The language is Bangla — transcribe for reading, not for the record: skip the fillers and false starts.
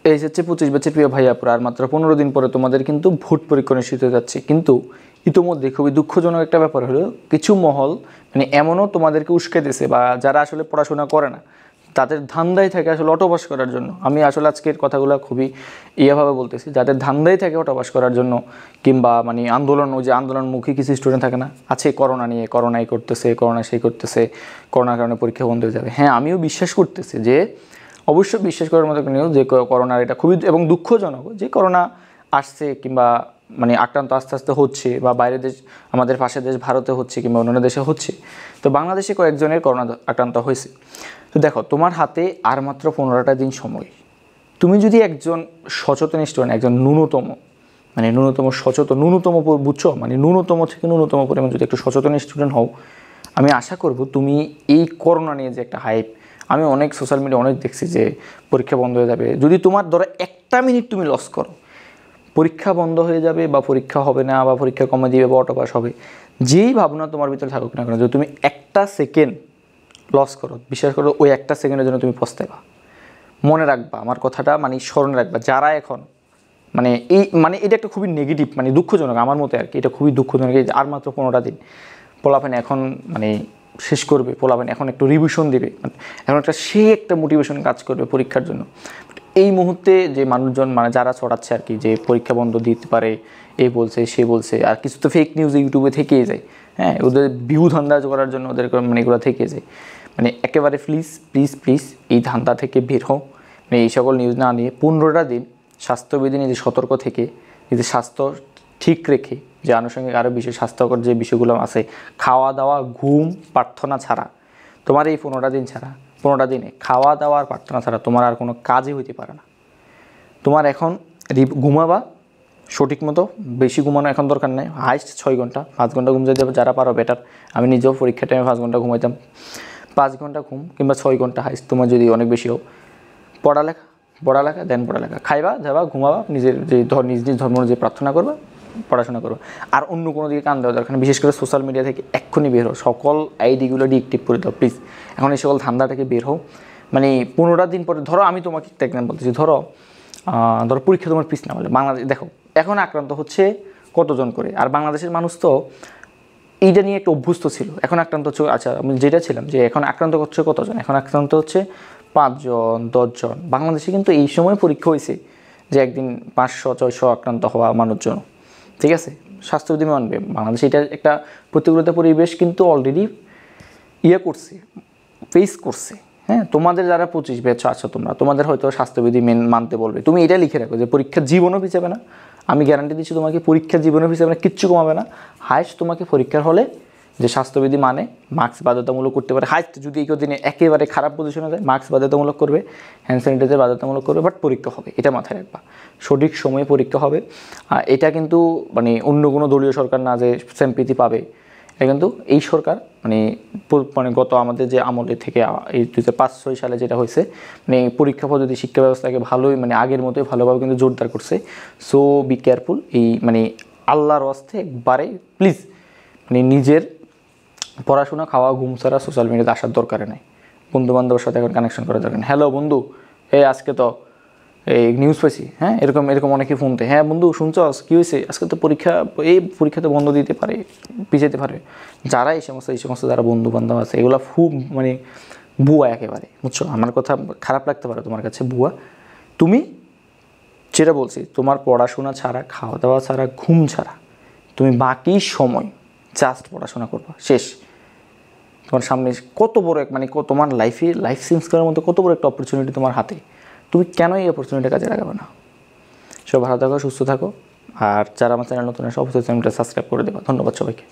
এই হচ্ছে 25 ব্যাচের প্রিয় ভাই আপুরা, আর মাত্র 15 দিন পরে তোমাদের কিন্তু ভোট পরীক্ষা অনুষ্ঠিত হয়ে যাচ্ছে। কিন্তু ইতোমধ্যে খুবই দুঃখজনক একটা ব্যাপার হলো, কিছু মহল মানে এমনও তোমাদেরকে উস্কে দিয়েছে, বা যারা আসলে পড়াশোনা করে না তাদের ধান্দাই থাকে আসলে অটোপাস করার জন্য। আমি আসলে আজকের কথাগুলো খুবই ইয়েভাবে বলতেছি, যাদের ধান্দাই থাকে অটোপাস করার জন্য, কিংবা মানে আন্দোলন, ওই যে আন্দোলনমুখী কিছু স্টুডেন্ট থাকে না, আছে করোনা নিয়ে, করোনাই করতেছে, করোনা সেই করতেছে, করোনার কারণে পরীক্ষা বন্ধ হয়ে যাবে। হ্যাঁ, আমিও বিশ্বাস করতেছি যে অবশ্যই বিশ্বাস করার মতো নিউজ যে করোনার এটা খুবই এবং দুঃখজনক যে করোনা আসছে, কিংবা মানে আক্রান্ত আস্তে আস্তে হচ্ছে, বা বাইরের দেশ, আমাদের পাশের দেশ ভারতে হচ্ছে, কিংবা অন্যান্য দেশে হচ্ছে। তো বাংলাদেশে কয়েকজনের করোনা আক্রান্ত হয়েছে। তো দেখো, তোমার হাতে আর মাত্র 15টা দিন সময়। তুমি যদি একজন সচেতন স্টুডেন্ট, একজন ন্যূনতম মানে ন্যূনতম সচেতন, ন্যূনতম বুঝছো, মানে ন্যূনতম থেকে ন্যূনতম পরিমাণ যদি একটু সচেতন স্টুডেন্ট হও, আমি আশা করব তুমি এই করোনা নিয়ে যে একটা হাইপ, আমি অনেক সোশ্যাল মিডিয়া অনেক দেখছি যে পরীক্ষা বন্ধ হয়ে যাবে, যদি তোমার ধরো একটা মিনিট তুমি লস করো, পরীক্ষা বন্ধ হয়ে যাবে, বা পরীক্ষা হবে না, বা পরীক্ষা কমে দিবে, বা অটোপাস হবে, যেই ভাবনা তোমার ভিতরে থাকুক না কেন, যদি তুমি একটা সেকেন্ড লস করো, বিশ্বাস করো ওই একটা সেকেন্ডের জন্য তুমি পস্তাইবা। মনে রাখবা আমার কথাটা, মানে স্মরণে রাখবা। যারা এখন মানে এটা একটা খুবই নেগেটিভ, মানে দুঃখজনক আমার মতে আর কি, এটা খুবই দুঃখজনক। আর মাত্র 15টা দিন, পোলাপান এখন মানে শেষ করবে, পোলাপান এখন একটু রিভিশন দেবে, এখন একটা মোটিভেশন কাজ করবে পরীক্ষার জন্য। এই মুহূর্তে যে মানুষজন মানে যারা ছড়াচ্ছে আর কি, যে পরীক্ষা বন্ধ দিতে পারে, এই বলছে সে বলছে, আর কিছু তো ফেক নিউজ ইউটিউবে থেকেই যায়। হ্যাঁ, ওদের ভিউ ধান্দাজ করার জন্য ওদের মানে এগুলো থেকে যায়। মানে একেবারে প্লিজ প্লিজ প্লিজ এই ধান্দা থেকে বের হও, মানে এই সকল নিউজ না নিয়ে 15টা দিন স্বাস্থ্যবিধি নিজে সতর্ক থেকে, নিজের স্বাস্থ্য ঠিক রেখে, যে আনুষঙ্গিক আরও বিশেষ স্বাস্থ্যকর যে বিষয়গুলো আছে, খাওয়া দাওয়া, ঘুম, প্রার্থনা ছাড়া, তোমার এই 15টা দিন ছাড়া, 15টা দিনে খাওয়া দাওয়া আর প্রার্থনা ছাড়া তোমার আর কোনো কাজই হইতে পারে না। তোমার এখন ঘুমাবা সঠিক মতো, বেশি ঘুমানো এখন দরকার নেই, হাইস্ট 6 ঘন্টা, 5 ঘন্টা ঘুম যেতে যারা পারো বেটার। আমি নিজেও পরীক্ষার টাইমে 5 ঘন্টা ঘুমাইতাম। 5 ঘন্টা ঘুম কিংবা 6 ঘন্টা হাইস্ট, তোমার যদি অনেক বেশি হোক। পড়ালেখা দেন পড়ালেখা, খাইবা যাবা ঘুমাবা, নিজের যে নিজ ধর্ম যে প্রার্থনা করবা, পড়াশোনা করো। আর অন্য কোনো দিকে কান দেওয়া দরকার নেই। বিশেষ করে সোশ্যাল মিডিয়া থেকে এক্ষুনি বের হো, সকল আইডিগুলো ডিএক্টিভ করে দাও প্লিজ। এখন এই সকল ধান্দা থেকে বের হও। মানে 15টা দিন পরে ধরো, আমি তোমাকে একটা এক্সাম্পল বলতেছি, ধরো পরীক্ষা তোমার পিছ না হলে, বাংলাদেশ দেখো এখন আক্রান্ত হচ্ছে কতজন করে, আর বাংলাদেশের মানুষ তো এইটা নিয়ে একটু অভ্যস্ত ছিল। এখন আক্রান্ত হচ্ছে, আচ্ছা আমি যেটা ছিলাম যে এখন আক্রান্ত হচ্ছে কতজন, এখন আক্রান্ত হচ্ছে 5 জন 10 জন। বাংলাদেশে কিন্তু এই সময় পরীক্ষা হয়েছে যে একদিন 500-600 আক্রান্ত হওয়া মানুষজন, ঠিক আছে, স্বাস্থ্যবিধি মানবে। বাংলাদেশে এটা একটা প্রতিকূলতা পরিবেশ কিন্তু অলরেডি করছে, ফেস করছে। হ্যাঁ, তোমাদের যারা 25 ব্যাচ আছো তোমাদের হয়তো স্বাস্থ্যবিধি মানতে বলবে, তুমি এটা লিখে রাখো যে পরীক্ষার জীবনও পিছাবে না। আমি গ্যারান্টি দিচ্ছি তোমাকে, পরীক্ষার জীবনও পিছাবে না, কিচ্ছু কমাবে না। হাইস্ট তোমাকে পরীক্ষার হলে যে স্বাস্থ্যবিধি মানে মাস্ক বাধ্যতামূলক করতে পারে, হাইস্ট যদি এই দিনে একেবারে খারাপ পজিশনে যায় মাস্ক বাধ্যতামূলক করবে, হ্যান্ড স্যানিটাইজার বাধ্যতামূলক করবে, বাট পরীক্ষা হবে, এটা মাথায় রাখবা। সঠিক সময়ে পরীক্ষা হবে। এটা কিন্তু মানে অন্য কোনো দলীয় সরকার না যে সিম্পিতি পাবে, এটা কিন্তু এই সরকার মানে গত আমাদের যে আমলে থেকে এই 2005-6 সালে যেটা হয়েছে, মানে পরীক্ষা পদ্ধতি শিক্ষা ব্যবস্থাকে ভালোই মানে আগের মতোই ভালোভাবে কিন্তু জোরদার করছে। So be careful. এই মানে আল্লাহর ওয়াস্তে একবারে প্লিজ মানে নিজের পড়াশোনা, খাওয়া, ঘুম ছাড়া সোশ্যাল মিডিয়াতে আসার দরকার নেই। বন্ধুবান্ধবের সাথে এখন কানেকশন করা দরকার। হ্যালো বন্ধু, আজকে তো এই নিউজ পাইছি, হ্যাঁ এরকম অনেকে ফোন দেয়, হ্যাঁ বন্ধু শুনছস কী হয়েছে, আজকে তো পরীক্ষাতে বন্ধ দিতে পারে, পিছাতে পারে। যারা এই সমস্ত যারা বন্ধু বান্ধব আছে, এগুলো খুব মানে বুয়া একেবারে, বুঝছো? আমার কথা খারাপ লাগতে পারে তোমার কাছে, বুয়া। তুমি যেটা বলছি, তোমার পড়াশোনা ছাড়া, খাওয়া দাওয়া ছাড়া, ঘুম ছাড়া তুমি বাকি সময় জাস্ট পড়াশোনা করবা, শেষ। তোমার সামনে কত বড় এক মানে তোমার লাইফ চেঞ্জ করার মতো কত বড় একটা অপরচুনিটি তোমার হাতে, তুমি কেন এই অপরচুনিটি কাজে লাগাবে না? সব ভালো থাকো, সুস্থ থাকো। আর যারা আমার চ্যানেল নতুন আসে অবশ্যই চ্যানেলটা সাবস্ক্রাইব করে দেবা। ধন্যবাদ সবাইকে।